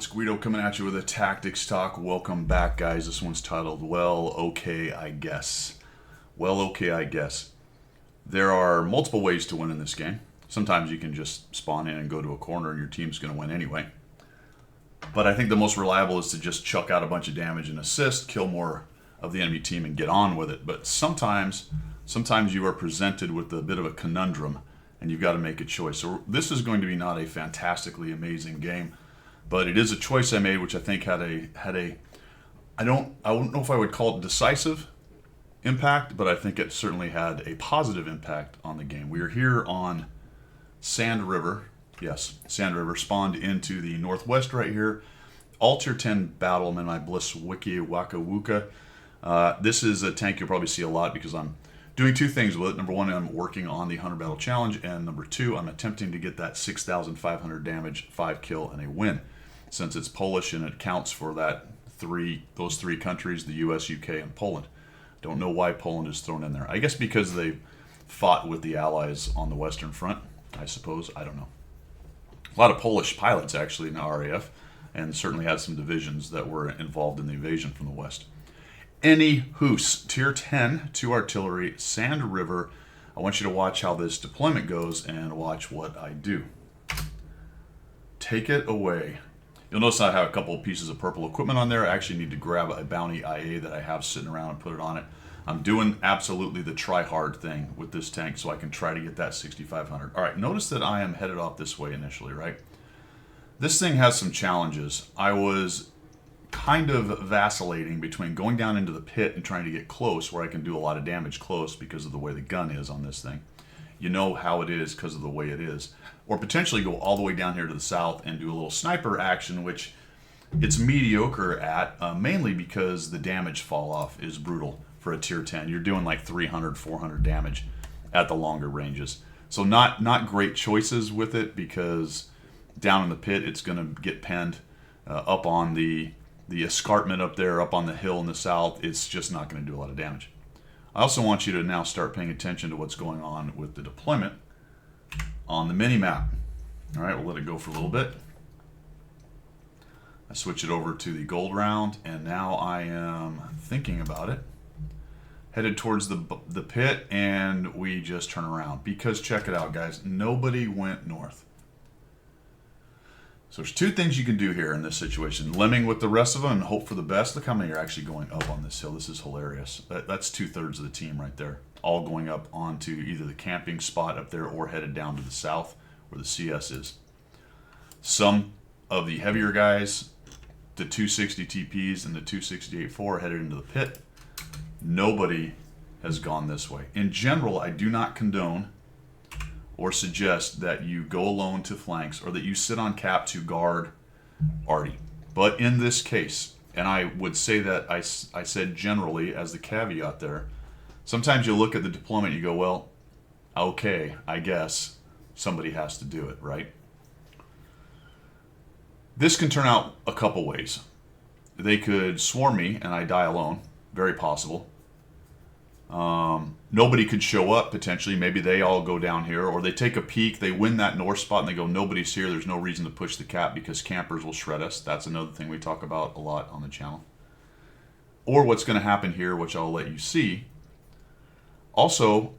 it's Guido coming at you with a tactics talk. Welcome back, guys. This one's titled, Well, okay, I guess. Well, okay, I guess. There are multiple ways to win in this game. Sometimes you can just spawn in and go to a corner and your team's going to win anyway. But I think the most reliable is to just chuck out a bunch of damage and assist, kill more of the enemy team and get on with it. But sometimes you are presented with a bit of a conundrum and you've got to make a choice. So this is going to be not a fantastically amazing game, but it is a choice I made, which I think had a I don't know if I would call it decisive impact, but I think it certainly had a positive impact on the game. We are here on Sand River. Yes, Sand River, spawned into the northwest right here. All tier 10 battle. I'm in my Bliss Wiki Waka Wuka. This is a tank you'll probably see a lot because I'm doing two things with it. Number one, I'm working on the 100 battle challenge, and number two, I'm attempting to get that 6,500 damage, 5 kill, and a win. Since it's Polish and it counts for those three countries, the US, UK, and Poland. Don't know why Poland is thrown in there. I guess because they fought with the Allies on the Western Front, I suppose. I don't know. A lot of Polish pilots actually in the RAF, and certainly had some divisions that were involved in the invasion from the west. Any hoos, tier 10, 2 artillery, Sand River. I want you to watch how this deployment goes and watch what I do. Take it away. You'll notice I have a couple of pieces of purple equipment on there. I actually need to grab a bounty IA that I have sitting around and put it on it. I'm doing absolutely the try-hard thing with this tank so I can try to get that 6,500. All right, notice that I am headed off this way initially, right? This thing has some challenges. I was kind of vacillating between going down into the pit and trying to get close where I can do a lot of damage close because of the way the gun is on this thing. You know how it is because of the way it is. Or potentially go all the way down here to the south and do a little sniper action, which it's mediocre at, mainly because the damage fall off is brutal for a tier 10. You're doing like 300, 400 damage at the longer ranges. So not great choices with it because down in the pit it's going to get penned. Up on the escarpment up there, up on the hill in the south, it's just not going to do a lot of damage. I also want you to now start paying attention to what's going on with the deployment on the mini-map. All right, we'll let it go for a little bit. I switch it over to the gold round, and now I am thinking about it. Headed towards the pit, and we just turn around. Because check it out, guys. Nobody went north. So there's two things you can do here in this situation. Lemming with the rest of them and hope for the best. Look how many are actually going up on this hill. This is hilarious. That's 2/3 of the team right there. All going up onto either the camping spot up there or headed down to the south where the CS is. Some of the heavier guys, the 260 TPs and the 268-4 headed into the pit. Nobody has gone this way. In general, I do not condone or suggest that you go alone to flanks or that you sit on cap to guard Artie. But in this case, and I would say that I said generally as the caveat there, sometimes you look at the deployment and you go, well, okay, I guess somebody has to do it, right? This can turn out a couple ways. They could swarm me and I die alone. Very possible. Nobody could show up potentially. Maybe they all go down here, or they take a peek, they win that north spot, and they go, nobody's here. There's no reason to push the cap because campers will shred us. That's another thing we talk about a lot on the channel. Or what's going to happen here, which I'll let you see. Also,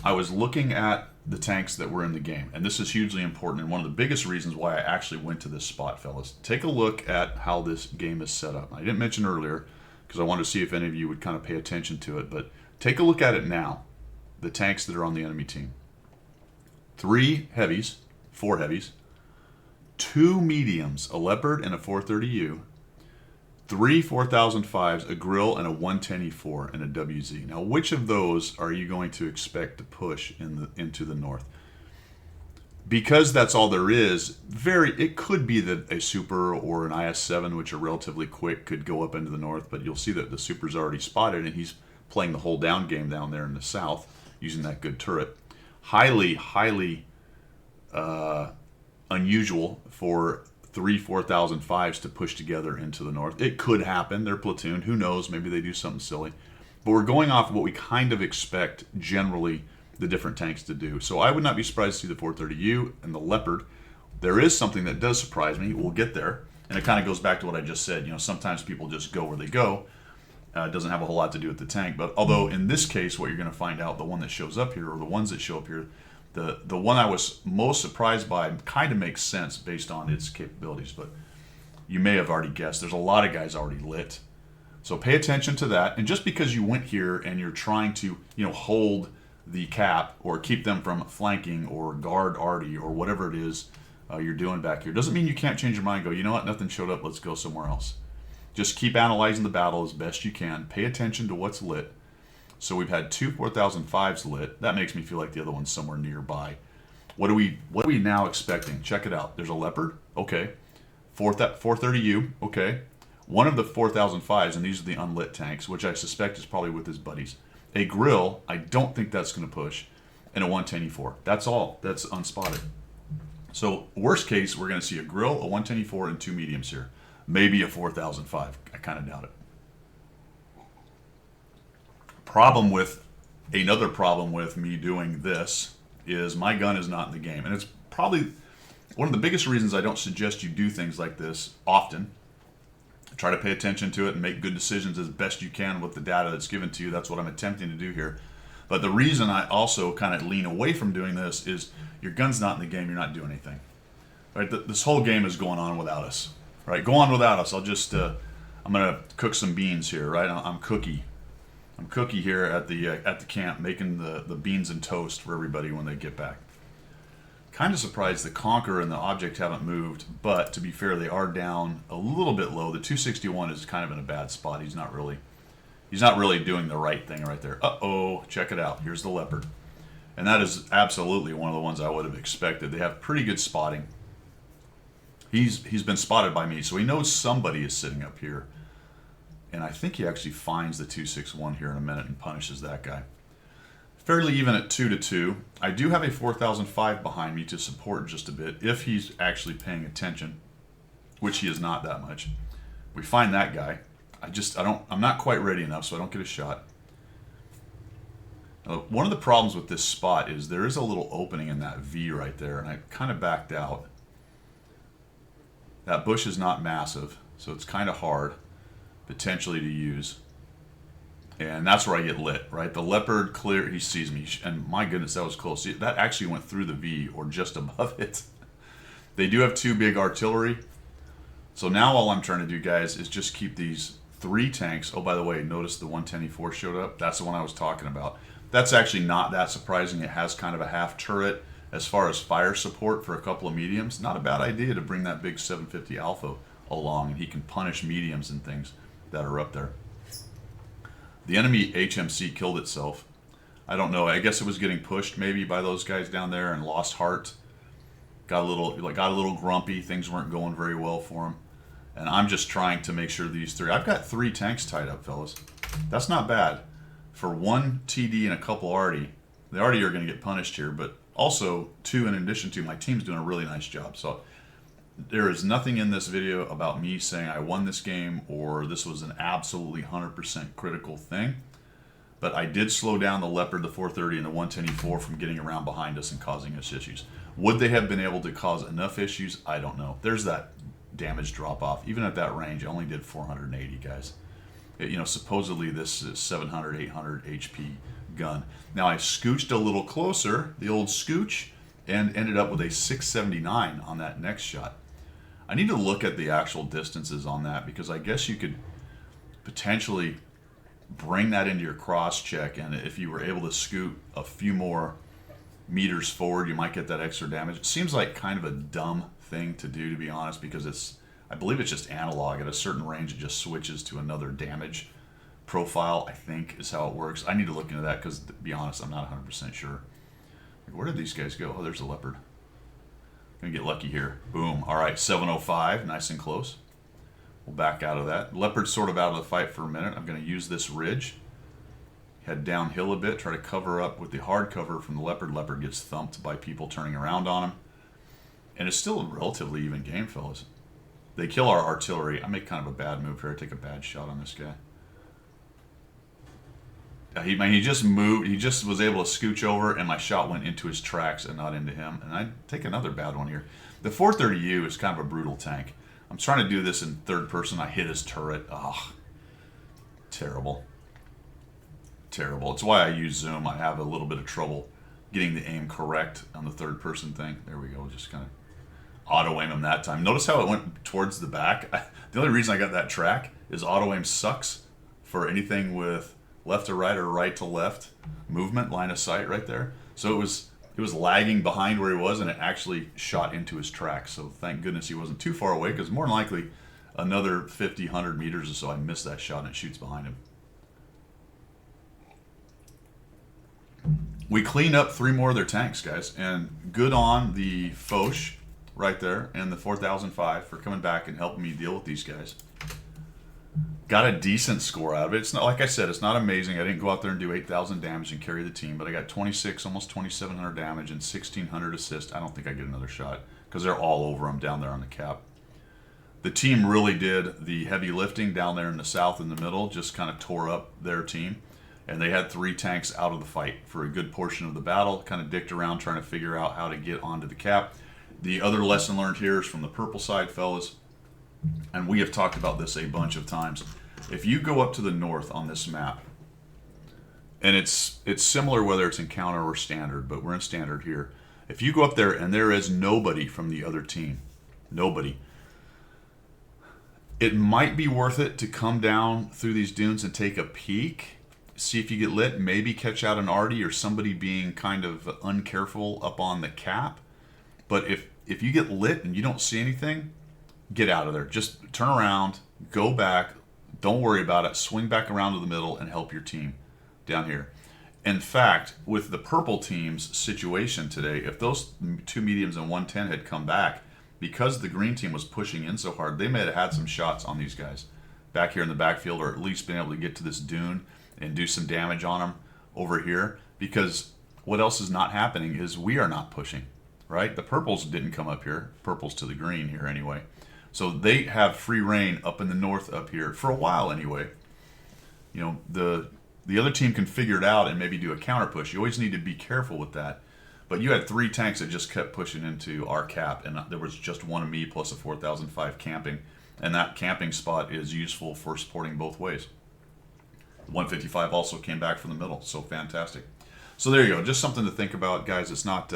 I was looking at the tanks that were in the game, and this is hugely important and one of the biggest reasons why I actually went to this spot, fellas. Take a look at how this game is set up. I didn't mention earlier because I wanted to see if any of you would kind of pay attention to it, but take a look at it now, the tanks that are on the enemy team. 3 heavies, 4 heavies, 2 mediums, a Leopard and a 430U, 3 4005s, a Grill, and a 110E4 and a WZ. Now, which of those are you going to expect to push into the north? Because that's all there is, it could be that a Super or an IS-7, which are relatively quick, could go up into the north, but you'll see that the Super's already spotted and he's playing the whole down game down there in the south using that good turret. Highly unusual for 3 4005s to push together into the north. It could happen. They're platooned. Who knows? Maybe they do something silly. But we're going off of what we kind of expect generally the different tanks to do. So I would not be surprised to see the 430U and the Leopard. There is something that does surprise me. We'll get there. And it kind of goes back to what I just said. Sometimes people just go where they go. It doesn't have a whole lot to do with the tank. But although in this case, what you're going to find out, the one that shows up here, or the ones that show up here, the one I was most surprised by kind of makes sense based on its capabilities. But you may have already guessed. There's a lot of guys already lit. So pay attention to that. And just because you went here and you're trying to, hold the cap or keep them from flanking or guard Artie or whatever it is you're doing back here, doesn't mean you can't change your mind and go, you know what, nothing showed up, let's go somewhere else. Just keep analyzing the battle as best you can. Pay attention to what's lit. So we've had two 4005s lit. That makes me feel like the other one's somewhere nearby. What are we now expecting? Check it out. There's a Leopard. Okay. 430U. Okay. One of the 4005s, and these are the unlit tanks, which I suspect is probably with his buddies. A Grill. I don't think that's going to push. And a 110E4. That's all. That's unspotted. So worst case, we're going to see a Grill, a 110E4, and two mediums here. Maybe a 4005. I kind of doubt it. Another problem with me doing this is my gun is not in the game. And it's probably one of the biggest reasons I don't suggest you do things like this often. Try to pay attention to it and make good decisions as best you can with the data that's given to you. That's what I'm attempting to do here. But the reason I also kind of lean away from doing this is your gun's not in the game, you're not doing anything. Right? This whole game is going on without us. Right? Go on without us. I'm going to cook some beans here, right? I'm Cookie here at the camp making the beans and toast for everybody when they get back. Kind of surprised the Conqueror and the Object haven't moved, but to be fair, they are down a little bit low. The 261 is kind of in a bad spot. He's not really doing the right thing right there. Uh-oh, check it out. Here's the Leopard. And that is absolutely one of the ones I would have expected. They have pretty good spotting. He's been spotted by me, so he knows somebody is sitting up here. And I think he actually finds the 261 here in a minute and punishes that guy. Fairly even at 2-2. I do have a 4005 behind me to support just a bit if he's actually paying attention, which he is not that much. We find that guy. I'm not quite ready enough, so I don't get a shot. One of the problems with this spot is there is a little opening in that V right there, and I kind of backed out. That bush is not massive, so it's kind of hard potentially to use. And that's where I get lit, right? The Leopard clear, he sees me, and my goodness, that was close. See, that actually went through the V or just above it. They do have two big artillery. So now all I'm trying to do, guys, is just keep these three tanks. Oh, by the way, notice the 110E4 showed up. That's the one I was talking about. That's actually not that surprising. It has kind of a half turret as far as fire support for a couple of mediums. Not a bad idea to bring that big 750 Alpha along, and he can punish mediums and things that are up there. The enemy HMC killed itself. I don't know. I guess it was getting pushed maybe by those guys down there and lost heart. Got a little grumpy. Things weren't going very well for him. And I'm just trying to make sure these three. I've got three tanks tied up, fellas. That's not bad. For one TD and a couple Artie. The Artie are going to get punished here, but also two in addition to. My team's doing a really nice job. So there is nothing in this video about me saying I won this game or this was an absolutely 100% critical thing. But I did slow down the Leopard, the 430, and the 110E4 from getting around behind us and causing us issues. Would they have been able to cause enough issues? I don't know. There's that damage drop off. Even at that range, I only did 480, guys. Supposedly this is 700, 800 HP gun. Now I scooched a little closer, the old scooch, and ended up with a 679 on that next shot. I need to look at the actual distances on that because I guess you could potentially bring that into your cross check, and if you were able to scoot a few more meters forward, you might get that extra damage. It seems like kind of a dumb thing to do, to be honest, because I believe it's just analog. At a certain range, it just switches to another damage profile, I think is how it works. I need to look into that because, to be honest, I'm not 100% sure. Where did these guys go? Oh, there's a Leopard. Gonna get lucky here. Boom. All right, 705, nice and close. We'll back out of that. Leopard's sort of out of the fight for a minute. I'm gonna use this ridge. Head downhill a bit, try to cover up with the hard cover from the Leopard. Leopard gets thumped by people turning around on him. And it's still a relatively even game, fellas. They kill our artillery. I make kind of a bad move here. I take a bad shot on this guy. He just moved. He just was able to scooch over, and my shot went into his tracks and not into him. And I take another bad one here. The 430U is kind of a brutal tank. I'm trying to do this in third person. I hit his turret. Oh, terrible. Terrible. It's why I use zoom. I have a little bit of trouble getting the aim correct on the third person thing. There we go. Just kind of auto aim him that time. Notice how it went towards the back. The only reason I got that track is auto aim sucks for anything with left to right or right to left movement, line of sight right there. So it was lagging behind where he was, and it actually shot into his track. So thank goodness he wasn't too far away, because more than likely another 50, 100 meters or so I missed that shot and it shoots behind him. We cleaned up 3 more of their tanks, guys, and good on the Foch right there and the 4005 for coming back and helping me deal with these guys. Got a decent score out of it. It's not, like I said, it's not amazing. I didn't go out there and do 8,000 damage and carry the team, but I got 26, almost 2,700 damage and 1,600 assist. I don't think I get another shot because they're all over them down there on the cap. The team really did the heavy lifting down there in the south and the middle, just kind of tore up their team. And they had 3 tanks out of the fight for a good portion of the battle, kind of dicked around trying to figure out how to get onto the cap. The other lesson learned here is from the purple side, fellas, and we have talked about this a bunch of times. If you go up to the north on this map, and it's similar whether it's encounter or standard, but we're in standard here. If you go up there and there is nobody from the other team, nobody, it might be worth it to come down through these dunes and take a peek, see if you get lit, maybe catch out an arty or somebody being kind of uncareful up on the cap. But if you get lit and you don't see anything, get out of there. Just turn around, go back, don't worry about it, swing back around to the middle and help your team down here. In fact, with the purple team's situation today, if those 2 mediums and 110 had come back, because the green team was pushing in so hard, they may have had some shots on these guys back here in the backfield, or at least been able to get to this dune and do some damage on them over here. Because what else is not happening is we are not pushing, right? The purples didn't come up here. Purples to the green here anyway. So they have free reign up in the north up here for a while anyway. You know, the other team can figure it out and maybe do a counter push. You always need to be careful with that. But you had 3 tanks that just kept pushing into our cap, and there was just one of me plus a 4005 camping, and that camping spot is useful for supporting both ways. 155 also came back from the middle, so fantastic. So there you go, just something to think about, guys. It's not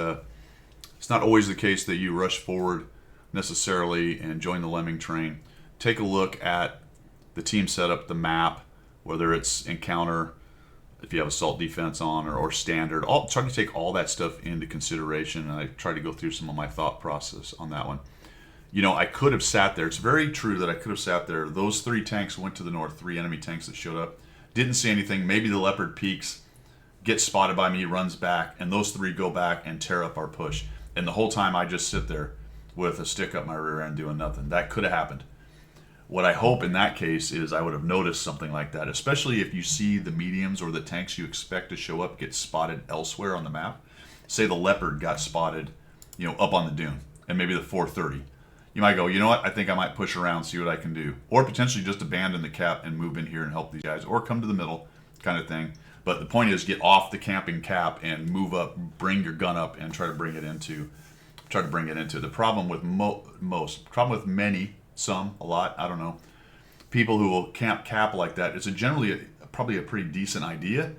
always the case that you rush forward necessarily and join the lemming train. Take a look at the team setup, the map, whether it's encounter, if you have assault defense on, or standard. I'll try to take all that stuff into consideration, and I try to go through some of my thought process on that one. You know, I could have sat there. It's very true that I could have sat there. Those 3 tanks went to the north, 3 enemy tanks that showed up. Didn't see anything. Maybe the leopard peeks, gets spotted by me, runs back, and those 3 go back and tear up our push. And the whole time I just sit there with a stick up my rear end doing nothing. That could have happened. What I hope in that case is I would have noticed something like that, especially if you see the mediums or the tanks you expect to show up get spotted elsewhere on the map. Say the leopard got spotted, you know, up on the dune, and maybe the 430. You might go, you know what, I think I might push around, see what I can do. Or potentially just abandon the cap and move in here and help these guys, or come to the middle kind of thing. But the point is, get off the camping cap and move up, bring your gun up and try to bring it into the problem with problem with many, some, a lot, I don't know, people who will camp cap like that. It's probably a pretty decent idea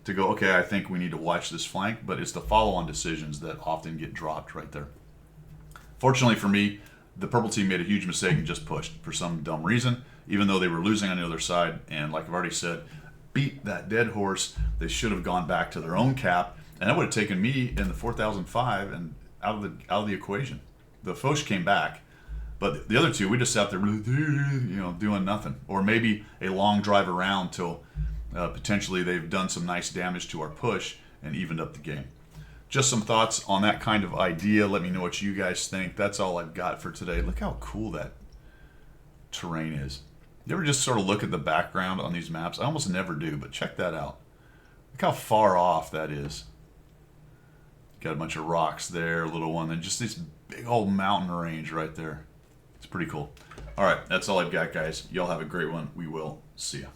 to go, okay, I think we need to watch this flank, but it's the follow-on decisions that often get dropped right there. Fortunately for me, the purple team made a huge mistake and just pushed for some dumb reason, even though they were losing on the other side. And like I've already said, beat that dead horse. They should have gone back to their own cap, and that would have taken me in the 4005 and out of the equation. The Foch came back, but the other 2, we just sat there, doing nothing. Or maybe a long drive around till potentially they've done some nice damage to our push and evened up the game. Just some thoughts on that kind of idea. Let me know what you guys think. That's all I've got for today. Look how cool that terrain is. You ever just sort of look at the background on these maps? I almost never do, but check that out. Look how far off that is. Got a bunch of rocks there, a little one, and just this big old mountain range right there. It's pretty cool. All right, that's all I've got, guys. Y'all have a great one. We will see ya.